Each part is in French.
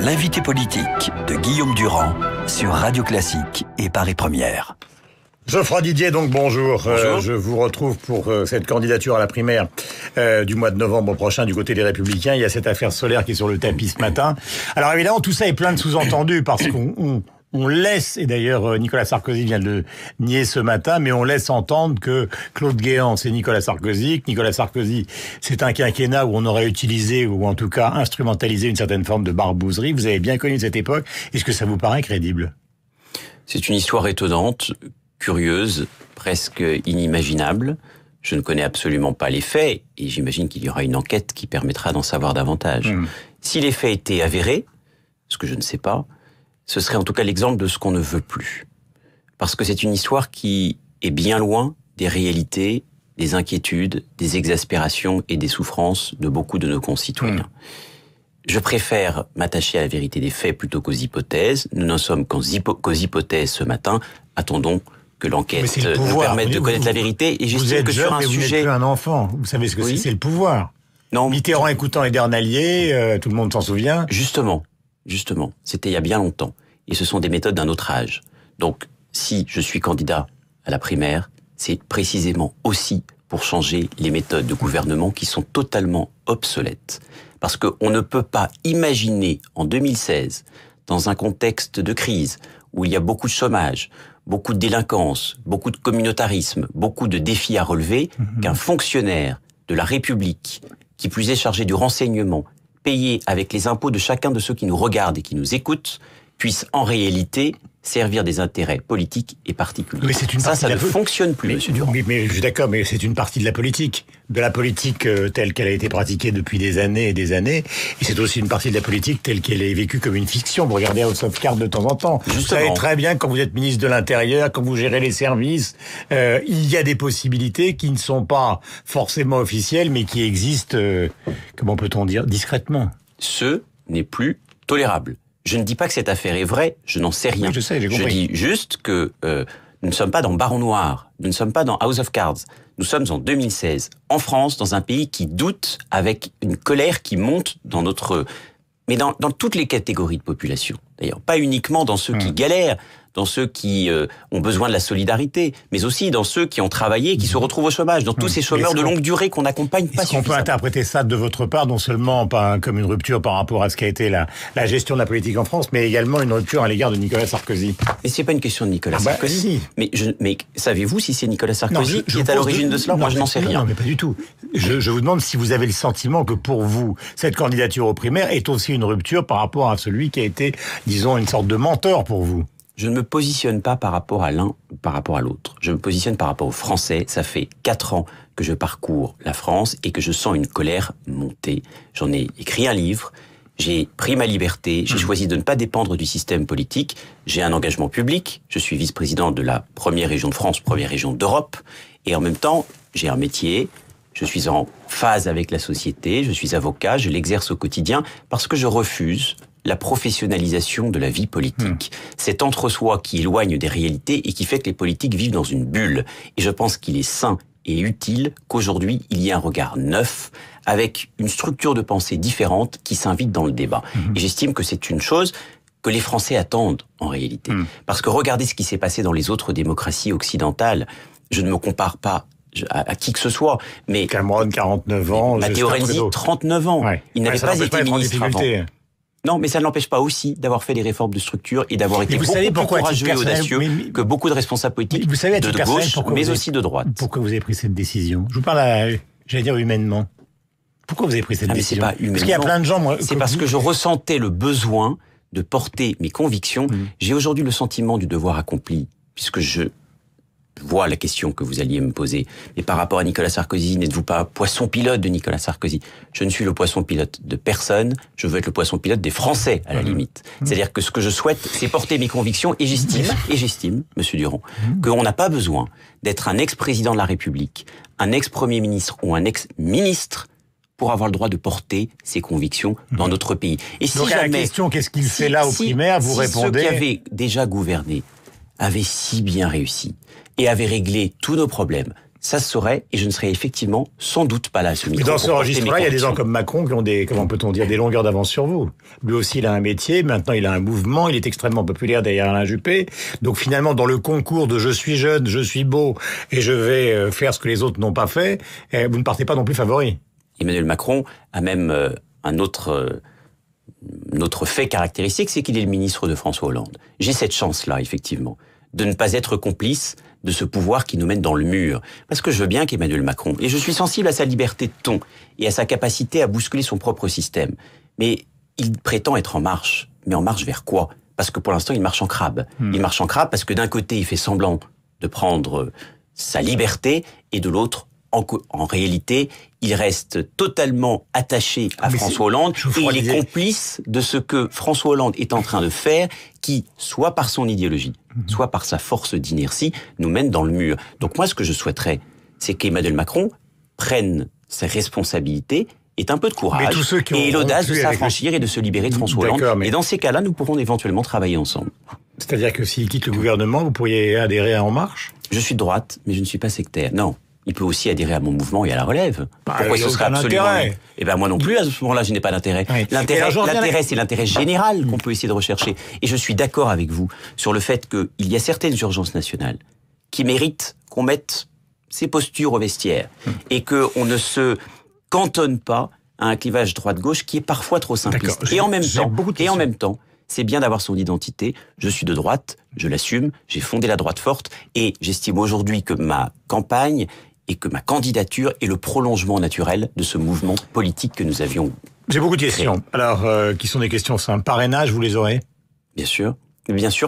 L'invité politique de Guillaume Durand sur Radio Classique et Paris Première. Geoffroy Didier, donc bonjour. Je vous retrouve pour cette candidature à la primaire du mois de novembre prochain du côté des Républicains. Il y a cette affaire Solaire qui est sur le tapis ce matin. Alors évidemment, tout ça est plein de sous-entendus parce qu'on laisse, et d'ailleurs Nicolas Sarkozy vient de le nier ce matin, mais on laisse entendre que Claude Guéant c'est Nicolas Sarkozy, que Nicolas Sarkozy c'est un quinquennat où on aurait utilisé, ou en tout cas instrumentalisé une certaine forme de barbouzerie. Vous avez bien connu cette époque. Est-ce que ça vous paraît crédible ? C'est une histoire étonnante, curieuse, presque inimaginable. Je ne connais absolument pas les faits, et j'imagine qu'il y aura une enquête qui permettra d'en savoir davantage. Si les faits étaient avérés, ce que je ne sais pas, ce serait en tout cas l'exemple de ce qu'on ne veut plus. Parce que c'est une histoire qui est bien loin des réalités, des inquiétudes, des exaspérations et des souffrances de beaucoup de nos concitoyens. Je préfère m'attacher à la vérité des faits plutôt qu'aux hypothèses. Nous n'en sommes qu'aux hypothèses ce matin. Attendons que l'enquête nous permette de connaître la vérité. Et j'estime que sur un sujet... Vous n'êtes plus un enfant. Vous savez ce que c'est le pouvoir. Non. Mitterrand écoutant Edernalier, tout le monde s'en souvient. Justement, c'était il y a bien longtemps. Et ce sont des méthodes d'un autre âge. Donc, si je suis candidat à la primaire, c'est précisément aussi pour changer les méthodes de gouvernement qui sont totalement obsolètes. Parce qu'on ne peut pas imaginer en 2016, dans un contexte de crise, où il y a beaucoup de chômage, beaucoup de délinquance, beaucoup de communautarisme, beaucoup de défis à relever, qu'un fonctionnaire de la République, qui plus est chargé du renseignement, payé avec les impôts de chacun de ceux qui nous regardent et qui nous écoutent, puisse en réalité servir des intérêts politiques et particuliers. Mais c'est une ça ne fonctionne plus, monsieur Durand. Mais je suis d'accord, mais c'est une partie de la politique telle qu'elle a été pratiquée depuis des années et des années, et c'est aussi une partie de la politique telle qu'elle est vécue comme une fiction. Vous regardez House of Cards de temps en temps. Justement. Vous savez très bien, quand vous êtes ministre de l'Intérieur, quand vous gérez les services, il y a des possibilités qui ne sont pas forcément officielles, mais qui existent, comment peut-on dire, discrètement. Ce n'est plus tolérable. Je ne dis pas que cette affaire est vraie, je n'en sais rien. Oui, je sais, j'ai compris. Je dis juste que nous ne sommes pas dans Baron Noir, nous ne sommes pas dans House of Cards. Nous sommes en 2016, en France, dans un pays qui doute, avec une colère qui monte dans notre... Mais dans toutes les catégories de population, d'ailleurs. Pas uniquement dans ceux qui galèrent, dans ceux qui ont besoin de la solidarité, mais aussi dans ceux qui ont travaillé et qui se retrouvent au chômage, dans tous ces chômeurs de longue durée qu'on n'accompagne pas suffisamment. Est-ce qu'on peut interpréter ça de votre part, non seulement comme une rupture par rapport à ce qu'a été la gestion de la politique en France, mais également une rupture à l'égard de Nicolas Sarkozy ? Mais c'est pas une question de Nicolas Sarkozy. Si. Mais savez-vous si c'est Nicolas Sarkozy qui est à l'origine de cela ? Moi, je n'en sais rien. Non, mais pas du tout. Je vous demande si vous avez le sentiment que pour vous, cette candidature aux primaires est aussi une rupture par rapport à celui qui a été, disons, une sorte de mentor pour vous. Je ne me positionne pas par rapport à l'un ou par rapport à l'autre. Je me positionne par rapport aux Français. Ça fait 4 ans que je parcours la France et que je sens une colère monter. J'en ai écrit un livre, j'ai pris ma liberté, j'ai choisi de ne pas dépendre du système politique. J'ai un engagement public, je suis vice-président de la première région de France, première région d'Europe. Et en même temps, j'ai un métier, je suis en phase avec la société, je suis avocat, je l'exerce au quotidien parce que je refuse la professionnalisation de la vie politique. Cet entre-soi qui éloigne des réalités et qui fait que les politiques vivent dans une bulle. Et je pense qu'il est sain et utile qu'aujourd'hui, il y ait un regard neuf, avec une structure de pensée différente qui s'invite dans le débat. Et j'estime que c'est une chose que les Français attendent en réalité. Parce que regardez ce qui s'est passé dans les autres démocraties occidentales. Je ne me compare pas à qui que ce soit, mais... Cameron, 49 ans... Matteo Renzi, 39 ans. Ouais. Il n'avait pas été ministre avant. Non, mais ça ne l'empêche pas aussi d'avoir fait des réformes de structure et d'avoir été beaucoup plus courageux et audacieux que beaucoup de responsables politiques de gauche, mais aussi de droite. Pourquoi vous avez pris cette décision ? Je vous parle, j'allais dire humainement. Pourquoi vous avez pris cette décision ? C'est pas humainement. Parce qu'il y a plein de gens... C'est parce que je ressentais le besoin de porter mes convictions. J'ai aujourd'hui le sentiment du devoir accompli, puisque je vois la question que vous alliez me poser. Mais par rapport à Nicolas Sarkozy, n'êtes-vous pas un poisson pilote de Nicolas Sarkozy ? Je ne suis le poisson pilote de personne, je veux être le poisson pilote des Français, à la limite. C'est-à-dire que ce que je souhaite, c'est porter mes convictions, et j'estime, monsieur Durand, qu'on n'a pas besoin d'être un ex-président de la République, un ex-premier ministre ou un ex-ministre pour avoir le droit de porter ses convictions dans notre pays. Et si donc à la question, qu'est-ce qu'il fait là aux primaires, vous répondez... Ceux qui avaient déjà gouverné avaient si bien réussi et avaient réglé tous nos problèmes, ça se saurait et je ne serais effectivement sans doute pas là à ce micro. Mais dans ce registre-là, il y a des gens comme Macron qui ont comment peut-on dire, des longueurs d'avance sur vous. Lui aussi, il a un métier, maintenant il a un mouvement, il est extrêmement populaire derrière Alain Juppé. Donc finalement, dans le concours de je suis jeune, je suis beau et je vais faire ce que les autres n'ont pas fait, vous ne partez pas non plus favori. Emmanuel Macron a même un autre fait caractéristique, c'est qu'il est le ministre de François Hollande. J'ai cette chance-là, effectivement, de ne pas être complice de ce pouvoir qui nous mène dans le mur. Parce que je veux bien qu'Emmanuel Macron, et je suis sensible à sa liberté de ton et à sa capacité à bousculer son propre système, mais il prétend être en marche. Mais en marche vers quoi? Parce que pour l'instant, il marche en crabe. Il marche en crabe parce que d'un côté, il fait semblant de prendre sa liberté, et de l'autre, en réalité, il reste totalement attaché à François Hollande et il est complice de ce que François Hollande est en train de faire, qui, soit par son idéologie, soit par sa force d'inertie, nous mène dans le mur. Donc moi, ce que je souhaiterais, c'est qu'Emmanuel Macron prenne ses responsabilités, ait un peu de courage et l'audace de s'affranchir et de se libérer de François Hollande. Et dans ces cas-là, nous pourrons éventuellement travailler ensemble. C'est-à-dire que s'il quitte le gouvernement, vous pourriez adhérer à En Marche? Je suis de droite, mais je ne suis pas sectaire. Non. Il peut aussi adhérer à mon mouvement et à la relève. Pourquoi ce serait absolument... Eh ben moi non plus, à ce moment-là, je n'ai pas d'intérêt. Oui. L'intérêt, c'est l'intérêt général qu'on peut essayer de rechercher. Et je suis d'accord avec vous sur le fait qu'il y a certaines urgences nationales qui méritent qu'on mette ces postures au vestiaire et qu'on ne se cantonne pas à un clivage droite-gauche qui est parfois trop simpliste. Et en même temps, c'est bien d'avoir son identité. Je suis de droite, je l'assume, j'ai fondé la droite forte et j'estime aujourd'hui que ma campagne et que ma candidature est le prolongement naturel de ce mouvement politique que nous avions. J'ai beaucoup de questions. Alors, qui sont des questions simples. Parrainage, vous les aurez? Bien sûr,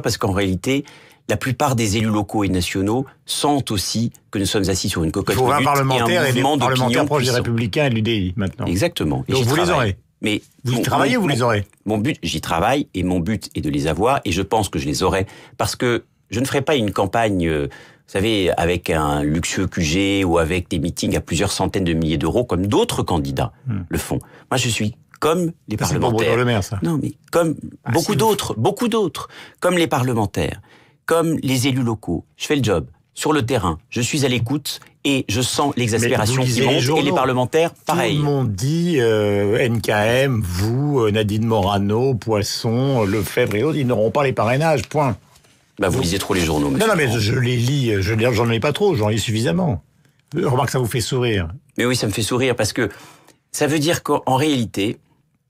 parce qu'en réalité, la plupart des élus locaux et nationaux sentent aussi que nous sommes assis sur une cocotte minute. Il faut un parlementaire et des parlementaires proches des Républicains et de l'UDI, maintenant. Exactement. Donc vous les aurez? Mais vous y travaillez ou vous les aurez? Mon but, j'y travaille et mon but est de les avoir et je pense que je les aurai parce que je ne ferai pas une campagne, vous savez, avec un luxueux QG ou avec des meetings à plusieurs centaines de milliers d'euros comme d'autres candidats le font. Moi, je suis comme les parlementaires. C'est pas Le Maire, ça. Non, mais comme beaucoup d'autres, comme les parlementaires, comme les élus locaux. Je fais le job sur le terrain. Je suis à l'écoute et je sens l'exaspération qui monte et les parlementaires, pareil. Tout le monde dit NKM, vous, Nadine Morano, Poisson, Lefebvre et autres, ils n'auront pas les parrainages, point. Bah vous lisez trop les journaux, monsieur. Non, mais je les lis, j'en lis pas trop, j'en lis suffisamment. Remarque, ça vous fait sourire. Mais oui, ça me fait sourire parce que ça veut dire qu'en réalité,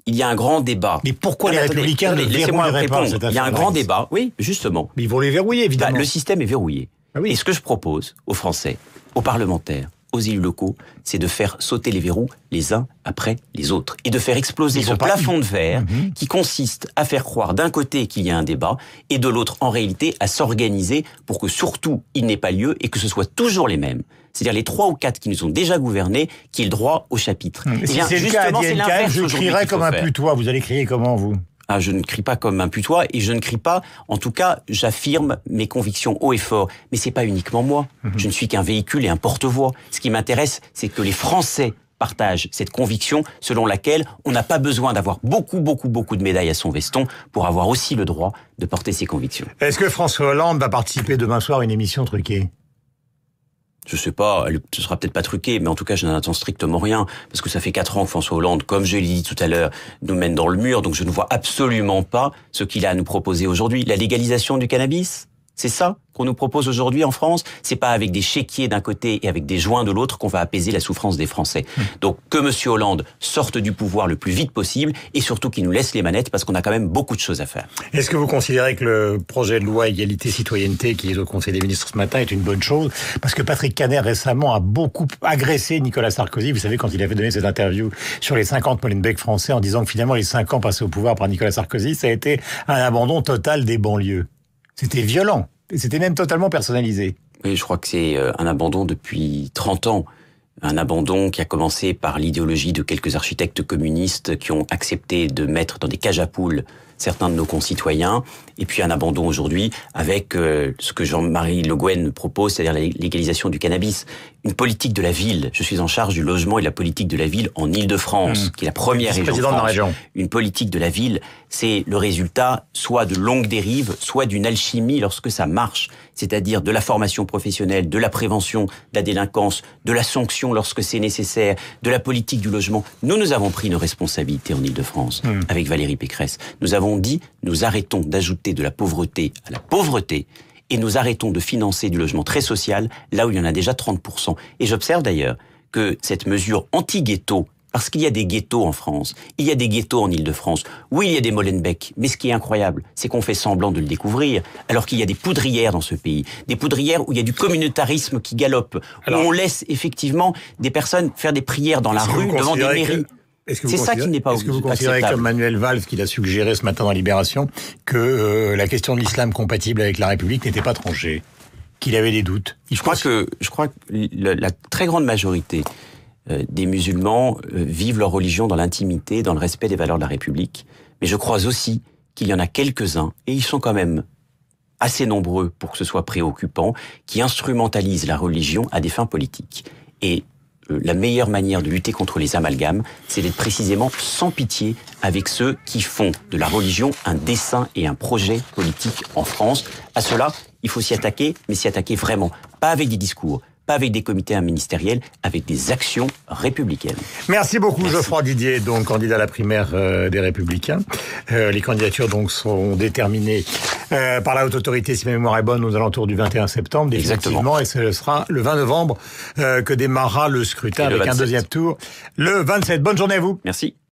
il y a un grand débat. Mais pourquoi les Républicains ne verrouilleraient pas cette affaire? Il y a un grand débat, oui, justement. Mais ils vont les verrouiller, évidemment. Le système est verrouillé. Ah oui. Et ce que je propose aux Français, aux parlementaires, aux élus locaux, c'est de faire sauter les verrous les uns après les autres et de faire exploser ce plafond de verre qui consiste à faire croire d'un côté qu'il y a un débat et de l'autre, en réalité, à s'organiser pour que surtout il n'ait pas lieu et que ce soit toujours les mêmes. C'est-à-dire les 3 ou 4 qui nous ont déjà gouvernés, qui aient le droit au chapitre. Si c'est le cas à DNKM, je crierai comme un putois. Vous allez crier comment, vous? Ah, je ne crie pas comme un putois et je ne crie pas, en tout cas, j'affirme mes convictions haut et fort. Mais c'est pas uniquement moi. Je ne suis qu'un véhicule et un porte-voix. Ce qui m'intéresse, c'est que les Français partagent cette conviction selon laquelle on n'a pas besoin d'avoir beaucoup de médailles à son veston pour avoir aussi le droit de porter ses convictions. Est-ce que François Hollande va participer demain soir à une émission truquée? Je sais pas, ce sera peut-être pas truqué, mais en tout cas, je n'en attends strictement rien, parce que ça fait 4 ans que François Hollande, comme je l'ai dit tout à l'heure, nous mène dans le mur, donc je ne vois absolument pas ce qu'il a à nous proposer aujourd'hui. La légalisation du cannabis, c'est ça qu'on nous propose aujourd'hui en France. C'est pas avec des chéquiers d'un côté et avec des joints de l'autre qu'on va apaiser la souffrance des Français. Donc que Monsieur Hollande sorte du pouvoir le plus vite possible et surtout qu'il nous laisse les manettes parce qu'on a quand même beaucoup de choses à faire. Est-ce que vous considérez que le projet de loi égalité-citoyenneté qui est au Conseil des ministres ce matin est une bonne chose? Parce que Patrick Caner récemment a beaucoup agressé Nicolas Sarkozy. Vous savez, quand il avait donné cette interview sur les 50 Molenbeek français en disant que finalement les 5 ans passés au pouvoir par Nicolas Sarkozy, ça a été un abandon total des banlieues. C'était violent. C'était même totalement personnalisé. Oui, je crois que c'est un abandon depuis 30 ans. Un abandon qui a commencé par l'idéologie de quelques architectes communistes qui ont accepté de mettre dans des cages à poules certains de nos concitoyens, et puis un abandon aujourd'hui avec ce que Jean-Marie Le Guen propose, c'est-à-dire la légalisation du cannabis. Une politique de la ville. Je suis en charge du logement et de la politique de la ville en Île-de-France, qui est la première région de France. Une politique de la ville, c'est le résultat soit de longues dérives, soit d'une alchimie lorsque ça marche. C'est-à-dire de la formation professionnelle, de la prévention de la délinquance, de la sanction lorsque c'est nécessaire, de la politique du logement. Nous avons pris nos responsabilités en Île-de-France avec Valérie Pécresse. Nous avons dit, nous arrêtons d'ajouter de la pauvreté à la pauvreté et nous arrêtons de financer du logement très social là où il y en a déjà 30%. Et j'observe d'ailleurs que cette mesure anti-ghetto, parce qu'il y a des ghettos en France, il y a des ghettos en Île-de-France, oui, il y a des Molenbeek, mais ce qui est incroyable, c'est qu'on fait semblant de le découvrir, alors qu'il y a des poudrières dans ce pays, des poudrières où il y a du communautarisme qui galope, où on laisse effectivement des personnes faire des prières dans la rue devant des mairies. C'est ça qui n'est pas acceptable. Est-ce que vous considérez, comme Manuel Valls, qu'il a suggéré ce matin dans Libération, que la question de l'islam compatible avec la République n'était pas tranchée, qu'il avait des doutes? Je crois que la très grande majorité des musulmans vivent leur religion dans l'intimité, dans le respect des valeurs de la République. Mais je crois aussi qu'il y en a quelques-uns, et ils sont quand même assez nombreux pour que ce soit préoccupant, qui instrumentalisent la religion à des fins politiques. Et la meilleure manière de lutter contre les amalgames, c'est d'être précisément sans pitié avec ceux qui font de la religion un dessein et un projet politique en France. À cela, il faut s'y attaquer, mais s'y attaquer vraiment. Pas avec des discours, pas avec des comités ministériels, avec des actions républicaines. Merci beaucoup. Merci. Geoffroy Didier, donc candidat à la primaire des Républicains. Les candidatures donc sont déterminées par la haute autorité, si ma mémoire est bonne, aux alentours du 21 septembre, définitivement. Et ce sera le 20 novembre que démarrera le scrutin avec un deuxième tour le 27. Bonne journée à vous. Merci.